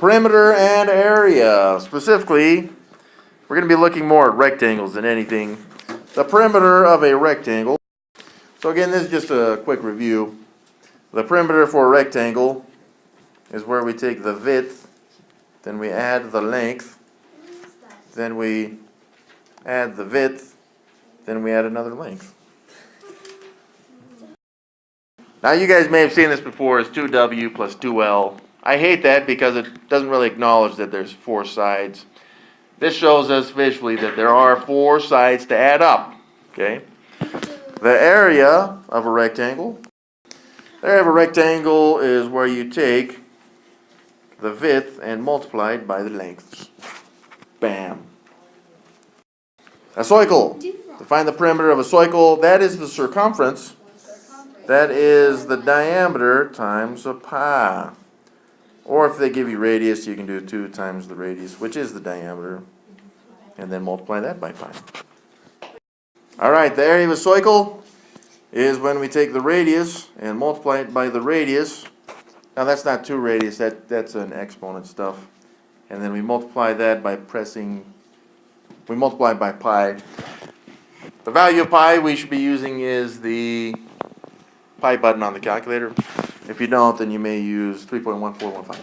Perimeter and area. Specifically, we're going to be looking more at rectangles than anything. The perimeter of a rectangle. So again, this is just a quick review. The perimeter for a rectangle is where we take the width, then we add the length, then we add the width, then we add another length. Now you guys may have seen this before as 2W plus 2L. I hate that because it doesn't really acknowledge that there's four sides. This shows us visually that there are four sides to add up. Okay? The area of a rectangle. The area of a rectangle is where you take the width and multiply it by the lengths. Bam. A circle. To find the perimeter of a circle, that is the circumference. That is the diameter times a pi. Or if they give you radius, you can do 2 times the radius, which is the diameter, and then multiply that by pi. Alright, the area of a circle is when we take the radius and multiply it by the radius. Now that's not 2 radius, that's an exponent stuff. And then we multiply that by we multiply by pi. The value of pi we should be using is the pi button on the calculator. If you don't, then you may use 3.1415.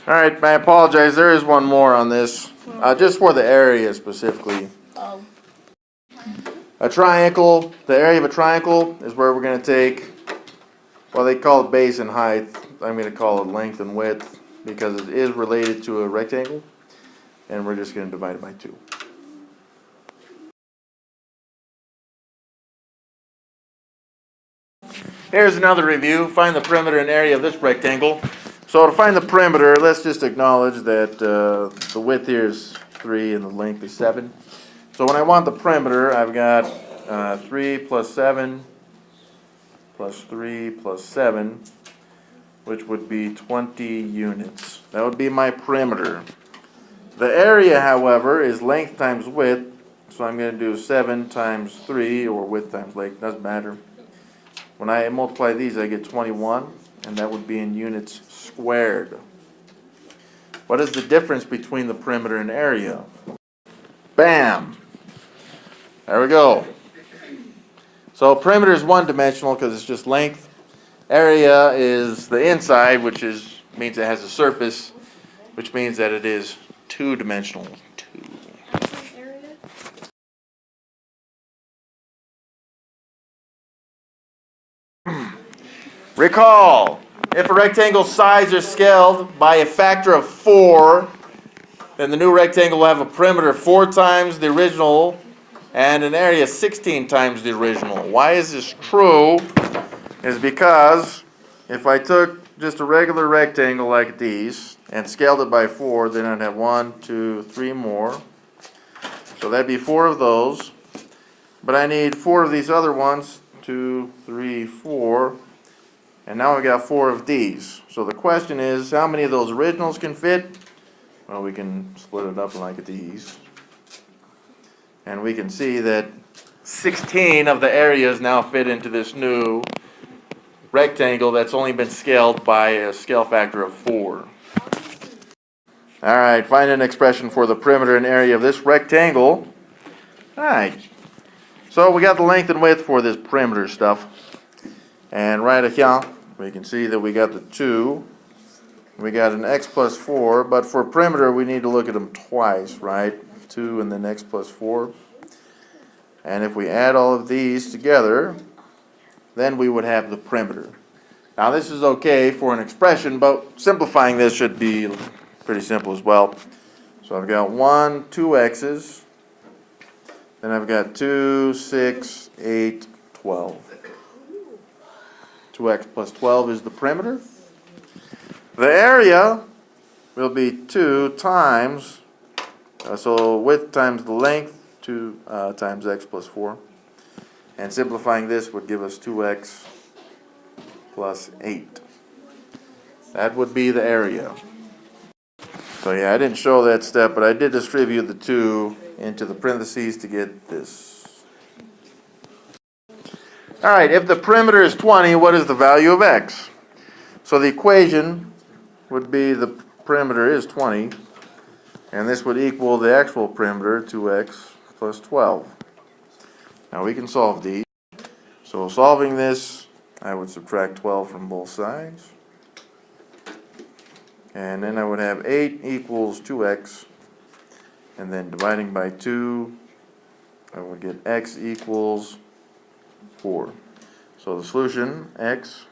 Alright, I apologize, there is one more on this, just for the area specifically. A triangle, the area of a triangle is where we're going to take, well, they call it base and height. I'm going to call it length and width because it is related to a rectangle, and we're just going to divide it by 2. Here's another review. Find the perimeter and area of this rectangle. So to find the perimeter, let's just acknowledge that the width here is 3 and the length is 7. So when I want the perimeter, I've got 3 plus 7 plus 3 plus 7, which would be 20 units. That would be my perimeter. The area, however, is length times width. So I'm going to do 7 times 3, or width times length, doesn't matter. When I multiply these, I get 21, and that would be in units squared. What is the difference between the perimeter and area? Bam! There we go. So perimeter is one-dimensional because it's just length. Area is the inside, which means it has a surface, which means that it is two-dimensional. Recall, if a rectangle's sides are scaled by a factor of 4, then the new rectangle will have a perimeter 4 times the original and an area 16 times the original. Why is this true? Is because if I took just a regular rectangle like these and scaled it by 4, then I'd have 1, 2, 3 more. So that'd be 4 of those. But I need 4 of these other ones, 2, 3, 4. And now we got 4 of these. So the question is, how many of those originals can fit? Well, we can split it up like these. And we can see that 16 of the areas now fit into this new rectangle that's only been scaled by a scale factor of 4. Alright, find an expression for the perimeter and area of this rectangle. Alright, so we got the length and width for this perimeter stuff. And right here, we can see that we got the 2. We got an x plus 4, but for perimeter we need to look at them twice, right? 2 and then x plus 4. And if we add all of these together, then we would have the perimeter. Now this is okay for an expression, but simplifying this should be pretty simple as well. So I've got 1, 2 x's. Then I've got 2, 6, 8, 12. 2x plus 12 is the perimeter. The area will be 2 times, so width times the length, 2 times x plus 4. And simplifying this would give us 2x plus 8. That would be the area. So yeah, I didn't show that step, but I did distribute the 2 into the parentheses to get this. All right, if the perimeter is 20, what is the value of x? So the equation would be the perimeter is 20, and this would equal the actual perimeter, 2x plus 12. Now we can solve these. So solving this, I would subtract 12 from both sides. And then I would have 8 equals 2x. And then dividing by 2, I would get x equals 4. So the solution, x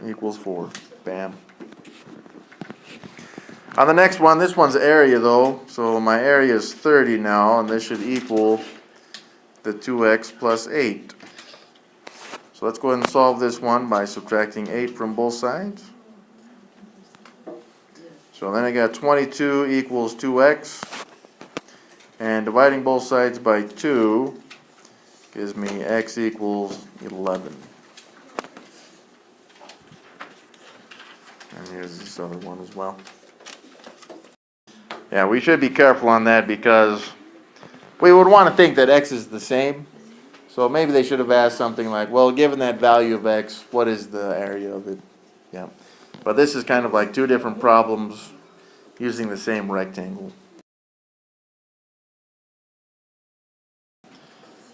equals 4. Bam. On the next one, this one's area though. So my area is 30 now, and this should equal the 2x plus 8. So let's go ahead and solve this one by subtracting 8 from both sides. So then I got 22 equals 2x. And dividing both sides by 2 gives me x equals 11. And here's this other one as well. Yeah, we should be careful on that because we would want to think that x is the same. So maybe they should have asked something like, well, given that value of x, what is the area of it? Yeah. But this is kind of like two different problems using the same rectangle.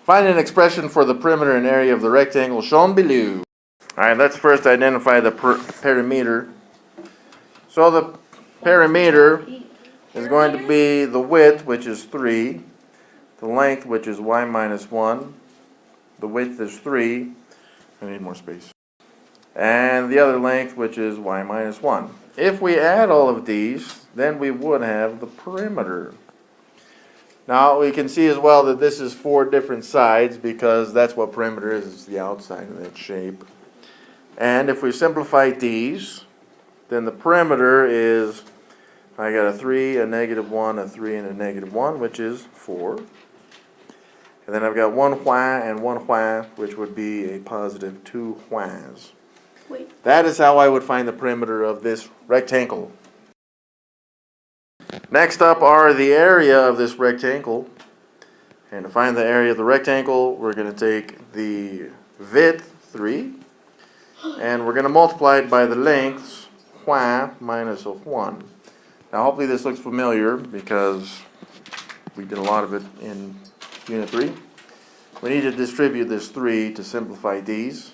Find an expression for the perimeter and area of the rectangle shown below. Alright, let's first identify the perimeter. So the perimeter is going to be the width, which is 3, the length, which is y minus 1, the width is 3, I need more space, and the other length, which is y minus 1. If we add all of these, then we would have the perimeter. Now we can see as well that this is 4 different sides because that's what perimeter is, it's the outside of that shape. And if we simplify these, then the perimeter is, I got a 3, a negative 1, a 3, and a negative 1, which is 4. And then I've got 1 y and 1 y, which would be a positive 2 y's. Wait. That is how I would find the perimeter of this rectangle. Next up are the area of this rectangle. And to find the area of the rectangle, we're going to take the width, 3, and we're going to multiply it by the lengths, y minus of 1. Now hopefully this looks familiar because we did a lot of it in Unit 3. We need to distribute this 3 to simplify these,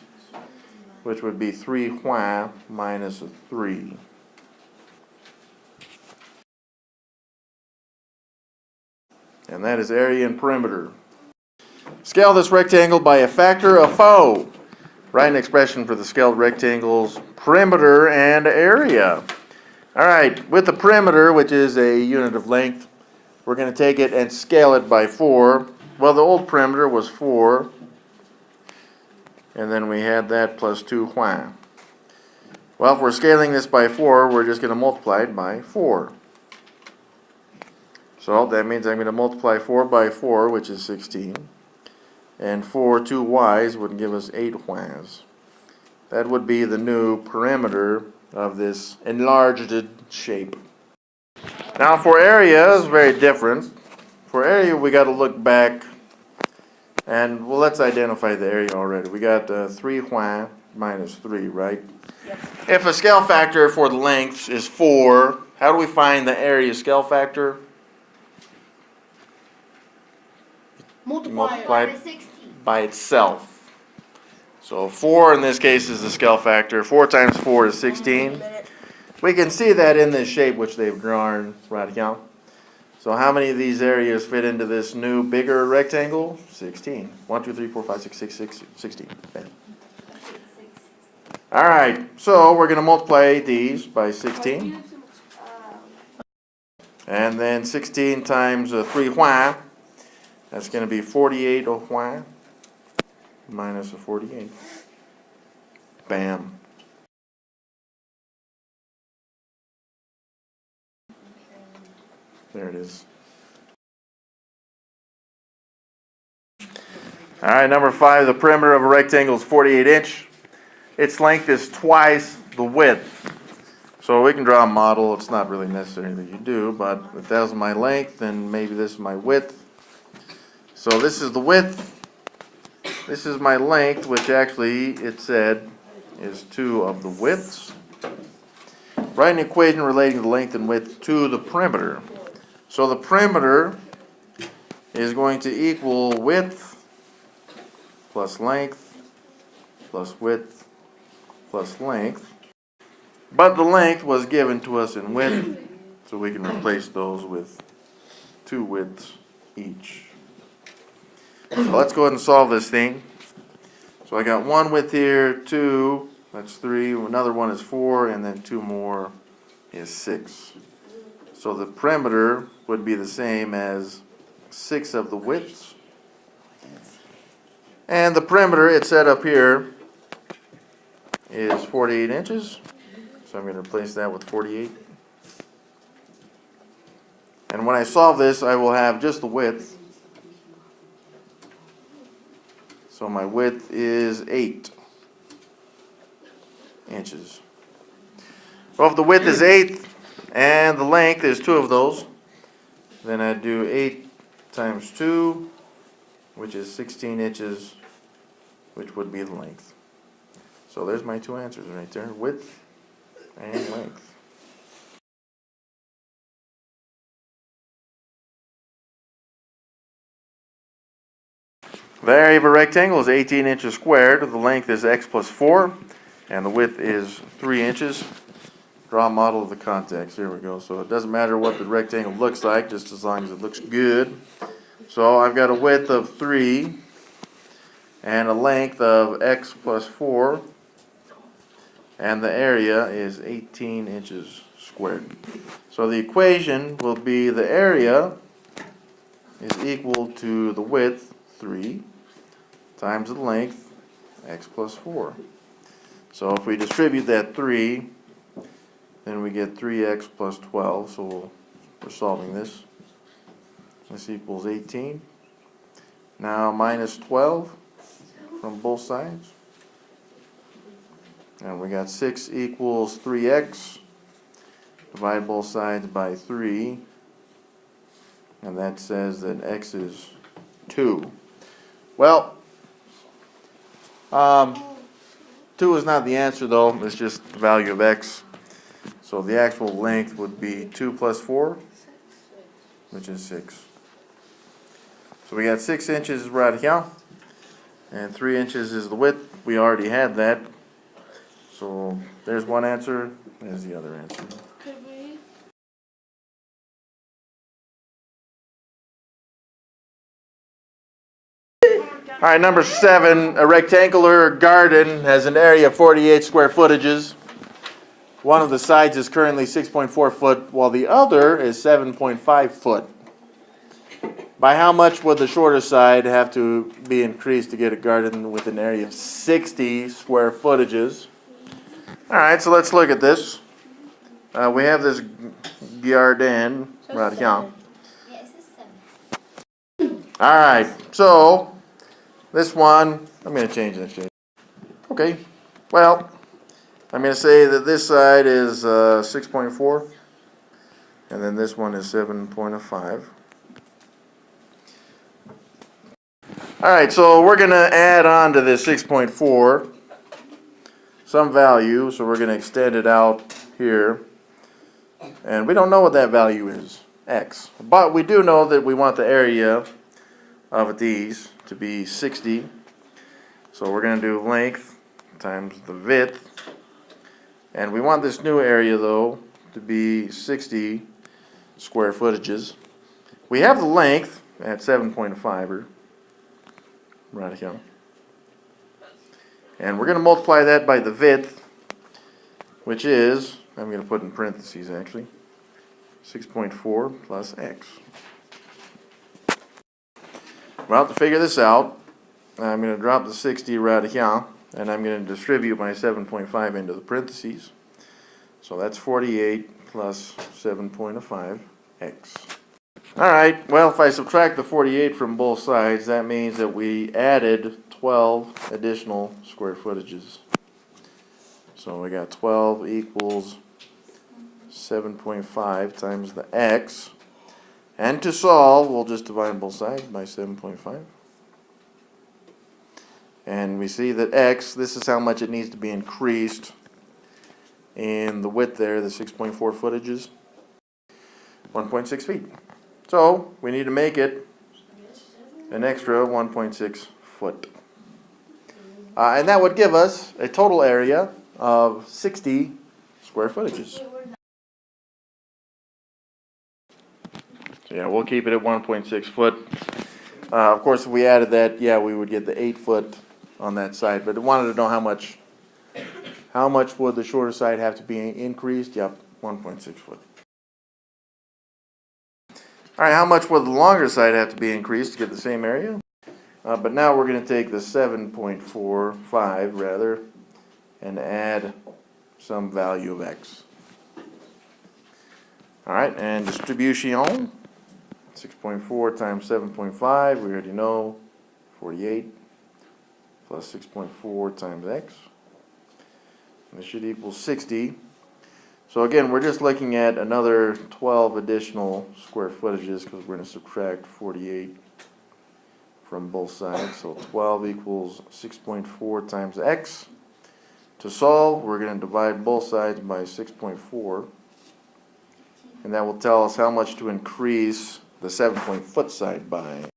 which would be 3y minus a 3. And that is area and perimeter. Scale this rectangle by a factor of 4. Write an expression for the scaled rectangle's perimeter and area. Alright, with the perimeter, which is a unit of length, we're going to take it and scale it by 4. Well, the old perimeter was 4. And then we had that plus 2y. Well, if we're scaling this by 4, we're just going to multiply it by 4. So that means I'm going to multiply 4 by 4, which is 16. And 4 2y's would give us 8y's. That would be the new perimeter of this enlarged shape. Now for area, it's very different. For area, we got to look back. And well, let's identify the area already. We got 3y minus 3, right? Yep. If a scale factor for the lengths is 4, how do we find the area scale factor? Multiply it by itself. So 4 in this case is the scale factor. 4 times 4 is 16. We can see that in this shape which they've drawn right here. So how many of these areas fit into this new bigger rectangle? 16. 1, 2, 3, 4, 5, 6, 16. Bam. Alright, so we're going to multiply these by 16. And then 16 times 3y. That's going to be 48 y minus a 48. Bam. There it is. All right, number 5, the perimeter of a rectangle is 48 inch. Its length is twice the width. So we can draw a model. It's not really necessary that you do, but if that was my length, then maybe this is my width. So this is the width, this is my length, which actually it said is 2 of the widths. Write an equation relating the length and width to the perimeter. So the perimeter is going to equal width plus length plus width plus length. But the length was given to us in width, so we can replace those with 2 widths each. So let's go ahead and solve this thing. So I got 1 width here, 2, that's 3, another one is 4, and then 2 more is 6. So the perimeter would be the same as 6 of the widths. And the perimeter, it said up here, is 48 inches. So I'm going to replace that with 48. And when I solve this, I will have just the width. So my width is 8 inches. Well, if the width is 8 and the length is 2 of those, then I do 8 times 2, which is 16 inches, which would be the length. So there's my 2 answers right there, width and length. The area of a rectangle is 18 inches squared. The length is x plus 4, and the width is 3 inches. Draw a model of the context. Here we go. So it doesn't matter what the rectangle looks like, just as long as it looks good. So I've got a width of 3 and a length of x plus 4, and the area is 18 inches squared. So the equation will be the area is equal to the width, 3, times the length, x plus 4. So if we distribute that 3, then we get 3x plus 12. So we're solving this. This equals 18. Now minus 12 from both sides. And we got 6 equals 3x. Divide both sides by 3. And that says that x is 2. Well, 2 is not the answer though, it's just the value of x. So the actual length would be 2 plus 4, which is 6. So we got 6 inches right here, and 3 inches is the width. We already had that. So there's one answer, there's the other answer. All right, number 7, a rectangular garden has an area of 48 square footages. One of the sides is currently 6.4 foot, while the other is 7.5 foot. By how much would the shorter side have to be increased to get a garden with an area of 60 square footages? All right, so let's look at this. We have this garden right here. All right, so this one, I'm going to change that shape. Okay, well, I'm going to say that this side is 6.4, and then this one is 7.5. All right, so we're going to add on to this 6.4 some value, so we're going to extend it out here. And we don't know what that value is, x. But we do know that we want the area of these to be 60. So we're going to do length times the width. And we want this new area, though, to be 60 square footages. We have the length at 7.5 right here. And we're going to multiply that by the width, which is, I'm going to put in parentheses actually, 6.4 plus x. Well, to figure this out, I'm going to drop the 60 right here, and I'm going to distribute my 7.5 into the parentheses. So that's 48 plus 7.5 x. Alright, well, if I subtract the 48 from both sides, that means that we added 12 additional square footages. So we got 12 equals 7.5 times the x. And to solve, we'll just divide both sides by 7.5. And we see that X, this is how much it needs to be increased in the width there, the 6.4 footages, 1.6 feet. So we need to make it an extra 1.6 foot. And that would give us a total area of 60 square footages. So yeah, we'll keep it at 1.6 foot. Of course, if we added that, yeah, we would get the 8 foot on that side. But I wanted to know how much would the shorter side have to be increased? Yep, 1.6 foot. All right, how much would the longer side have to be increased to get the same area? But now we're going to take the 7.45 rather and add some value of X. All right, and distribution, 6.4 times 7.5, we already know, 48, plus 6.4 times X. And this should equal 60. So again, we're just looking at another 12 additional square footages because we're going to subtract 48 from both sides. So 12 equals 6.4 times X. To solve, we're going to divide both sides by 6.4. And that will tell us how much to increase the 7-foot side by.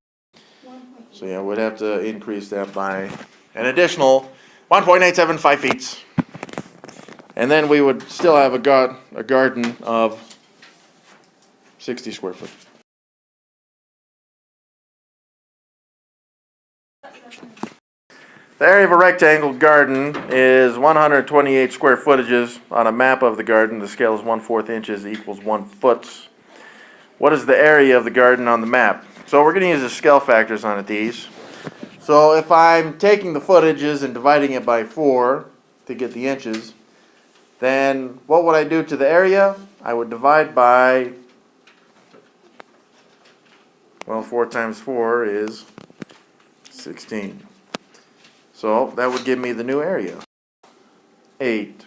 So yeah, we'd have to increase that by an additional 1.875 feet. And then we would still have a garden of 60 square foot. The area of a rectangle garden is 128 square footages. On a map of the garden, the scale is 1/4 inches equals 1 foot. What is the area of the garden on the map? So we're going to use the scale factors on these. So if I'm taking the footages and dividing it by 4 to get the inches, then what would I do to the area? I would divide by, well, 4 times 4 is 16. So that would give me the new area, 8.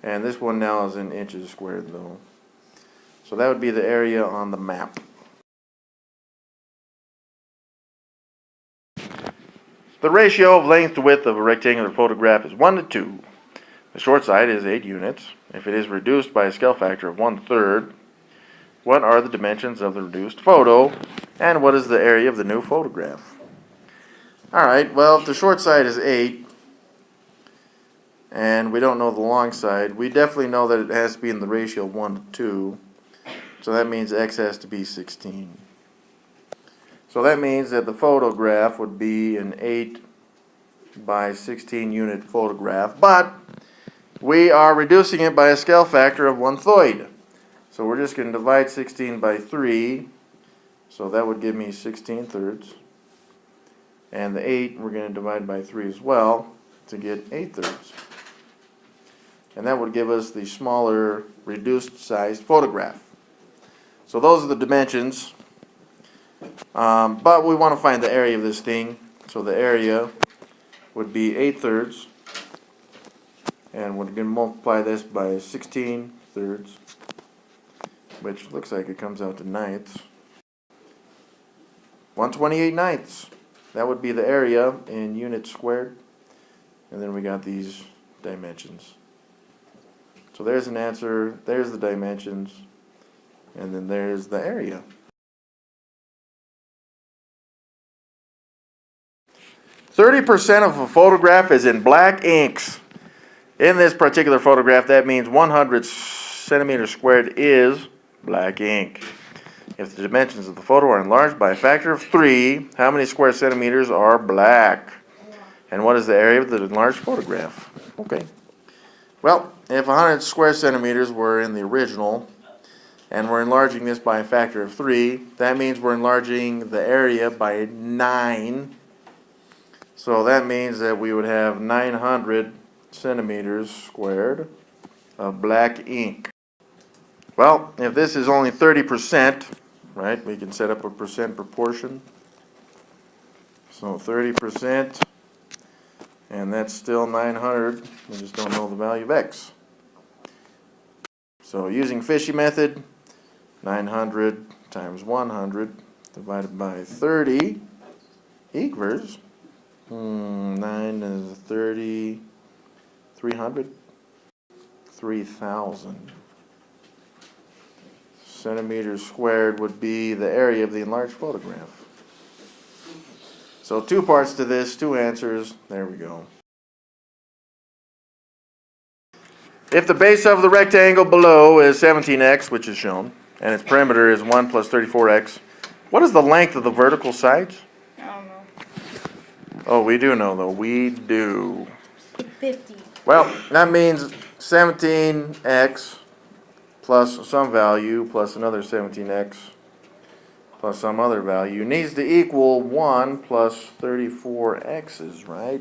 And this one now is in inches squared though. So that would be the area on the map. The ratio of length to width of a rectangular photograph is 1 to 2. The short side is 8 units. If it is reduced by a scale factor of 1/3, what are the dimensions of the reduced photo, and what is the area of the new photograph? Alright, well, if the short side is 8, and we don't know the long side, we definitely know that it has to be in the ratio of 1 to 2. So that means X has to be 16. So that means that the photograph would be an 8 by 16 unit photograph, but we are reducing it by a scale factor of 1/3. So we're just going to divide 16 by 3. So that would give me 16/3. And the 8 we're going to divide by 3 as well to get 8/3. And that would give us the smaller reduced size photograph. So those are the dimensions. But we want to find the area of this thing. So the area would be 8/3. And we're going to multiply this by 16/3, which looks like it comes out to ninths. 128 ninths. That would be the area in units squared. And then we got these dimensions. So there's an answer, there's the dimensions, and then there's the area. "30% of a photograph is in black inks. In this particular photograph, that means 100 centimeters squared is black ink. If the dimensions of the photo are enlarged by a factor of 3, how many square centimeters are black? And what is the area of the enlarged photograph?" Okay. Well, if 100 square centimeters were in the original, and we're enlarging this by a factor of 3, that means we're enlarging the area by 9. So that means that we would have 900 centimeters squared of black ink. Well, if this is only 30%, right, we can set up a percent proportion. So 30%, and that's still 900. We just don't know the value of X. So using Fishy method, 900 times 100 divided by 30 equals 9 is 30. 300? 3,000 centimeters squared would be the area of the enlarged photograph. So 2 parts to this, 2 answers. There we go. If the base of the rectangle below is 17x, which is shown, and its perimeter is 1 plus 34x, what is the length of the vertical sides? I don't know. Oh, we do know, though. We do. 50. Well, that means 17x plus some value plus another 17x plus some other value needs to equal 1 plus 34x's, right?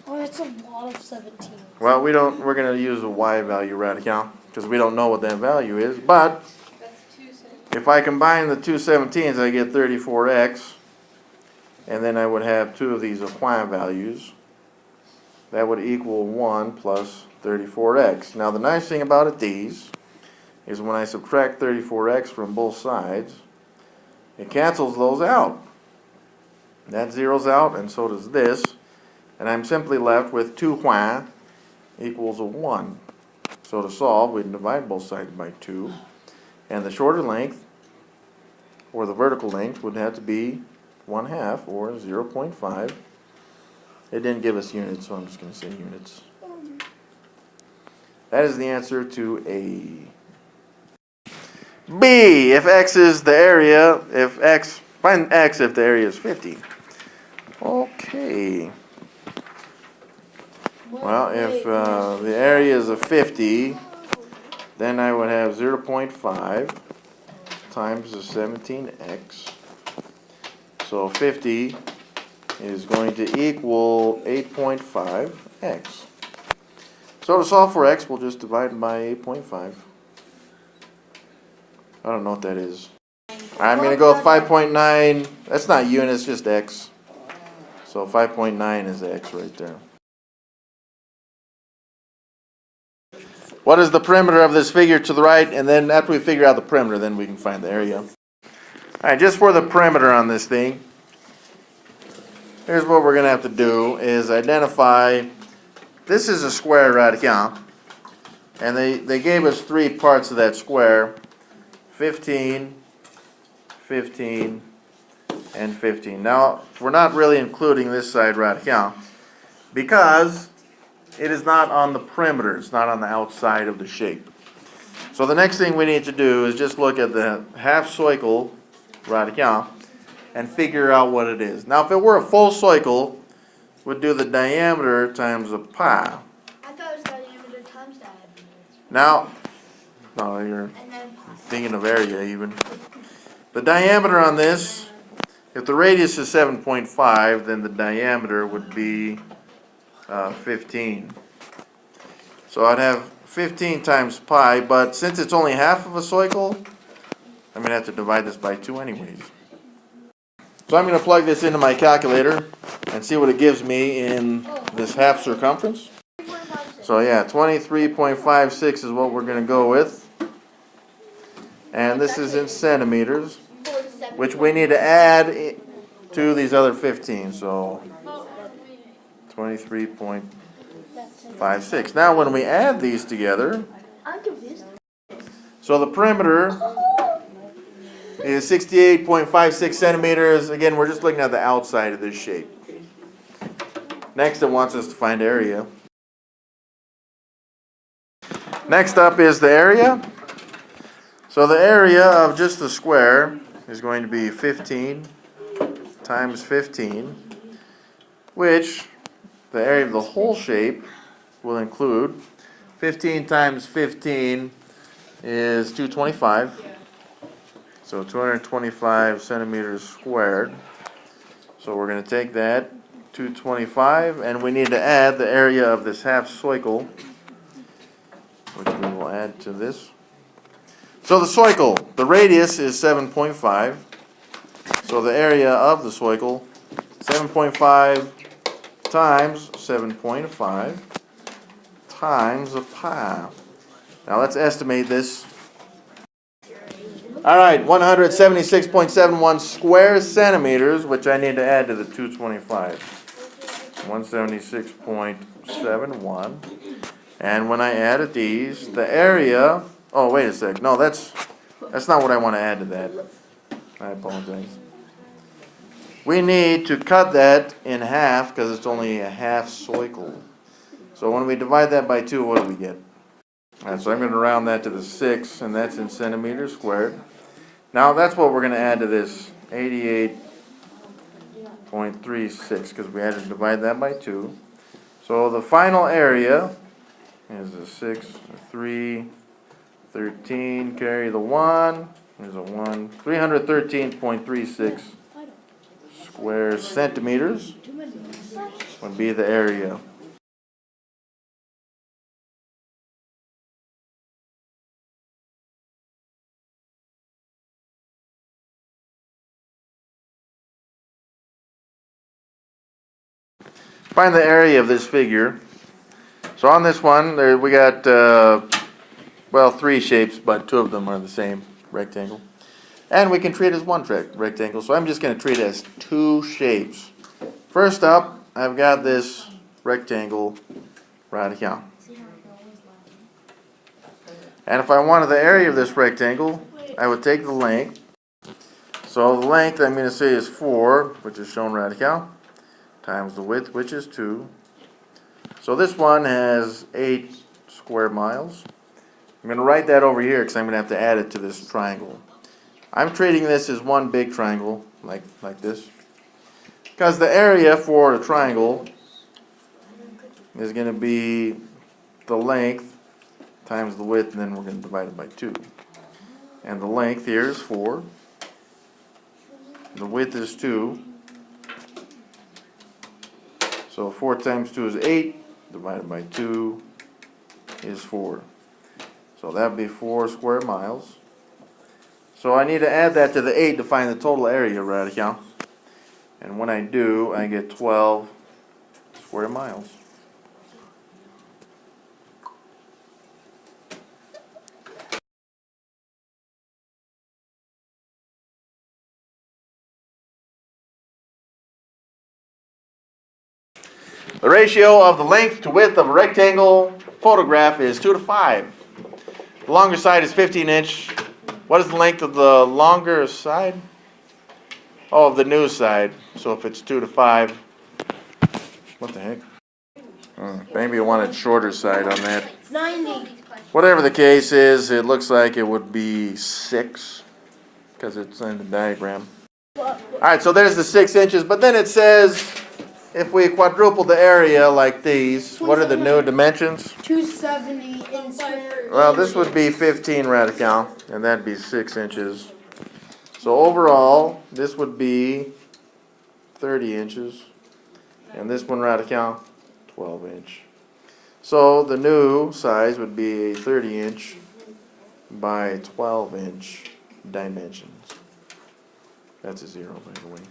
Oh, that's a lot of 17. Well, we're going to use a y value radical because we don't know what that value is. But That's 2 17. if I combine the two 17s, I get 34x. And then I would have 2 of these y values. That would equal 1 plus 34x. Now, the nice thing about these is when I subtract 34x from both sides, it cancels those out. That zeroes out, and so does this. And I'm simply left with 2 y equals a 1. So to solve, we divide both sides by 2. And the shorter length, or the vertical length, would have to be 1/2, or 0.5. It didn't give us units, so I'm just going to say units. That is the answer to A. B, if x is the area, find x if the area is 50. Okay. Well, if the area is a 50, then I would have 0.5 times the 17x. So 50 is going to equal 8.5x. So to solve for x, we'll just divide by 8.5. I don't know what that is. I'm going to go with 5.9. That's not units, just x. So 5.9 is x right there. What is the perimeter of this figure to the right? And then after we figure out the perimeter, then we can find the area. All right, just for the perimeter on this thing, here's what we're going to have to do is identify, this is a square radical, and they gave us 3 parts of that square, 15, 15, and 15. Now, we're not really including this side radical because it is not on the perimeter, it's not on the outside of the shape. So the next thing we need to do is just look at the half circle radical and figure out what it is. Now, if it were a full circle, we'd do the diameter times a pi. I thought it was diameter times diameter. Now, no, you're thinking of area even. The diameter on this, if the radius is 7.5, then the diameter would be 15. So I'd have 15 times pi, but since it's only half of a circle, I'm going to have to divide this by 2 anyways. So I'm going to plug this into my calculator and see what it gives me in this half circumference. So yeah, 23.56 is what we're going to go with. And this is in centimeters, which we need to add to these other 15. So 23.56. Now when we add these together, I'm confused. so the perimeter is 68.56 centimeters. Again, we're just looking at the outside of this shape. Next, it wants us to find area. Next up is the area. So the area of just the square is going to be 15 times 15, which the area of the whole shape will include 15 times 15 is 225. So 225 centimeters squared. So we're going to take that 225, and we need to add the area of this half circle, which we will add to this. So the circle, the radius is 7.5. So the area of the circle, 7.5 times 7.5 times a pi. Now let's estimate this. All right, 176.71 square centimeters, which I need to add to the 225. 176.71. And when I added these, the area, oh, wait a sec, no, that's not what I want to add to that. I apologize. We need to cut that in half because it's only a half cycle. So when we divide that by 2, what do we get? Alright, so I'm going to round that to the 6, and that's in centimeters squared. Now that's what we're going to add to this 88.36 because we had to divide that by 2. So the final area is a 6, a 3, 13, carry the 1, there's a 1, 313.36 square centimeters would be the area. Find the area of this figure. So on this one, we got, well, 3 shapes, but 2 of them are the same rectangle. And we can treat it as one rectangle, so I'm just going to treat it as 2 shapes. First up, I've got this rectangle right here. And if I wanted the area of this rectangle, I would take the length. So the length I'm going to say is 4, which is shown right here, times the width, which is 2. So this one has 8 square miles. I'm going to write that over here because I'm going to have to add it to this triangle. I'm treating this as one big triangle, like this. Because the area for the triangle is going to be the length times the width, and then we're going to divide it by 2. And the length here is 4. The width is 2. So 4 times 2 is 8, divided by 2 is 4. So that would be 4 square miles. So I need to add that to the 8 to find the total area right here. And when I do, I get 12 square miles. The ratio of the length to width of a rectangle photograph is 2 to 5. The longer side is 15 inch. What is the length of the longer side? Oh, of the new side. So if it's 2 to 5, what the heck? Maybe you wanted shorter side on that. 90. Whatever the case is, it looks like it would be 6 because it's in the diagram. Alright, so there's the 6 inches, but then it says if we quadruple the area like these, what are the new dimensions? 270 in square. Well, this would be 15 radical, and that'd be 6 inches. So overall, this would be 30 inches, and this one radical, 12 inch. So the new size would be a 30 inch by 12 inch dimensions. That's a 0, by the way.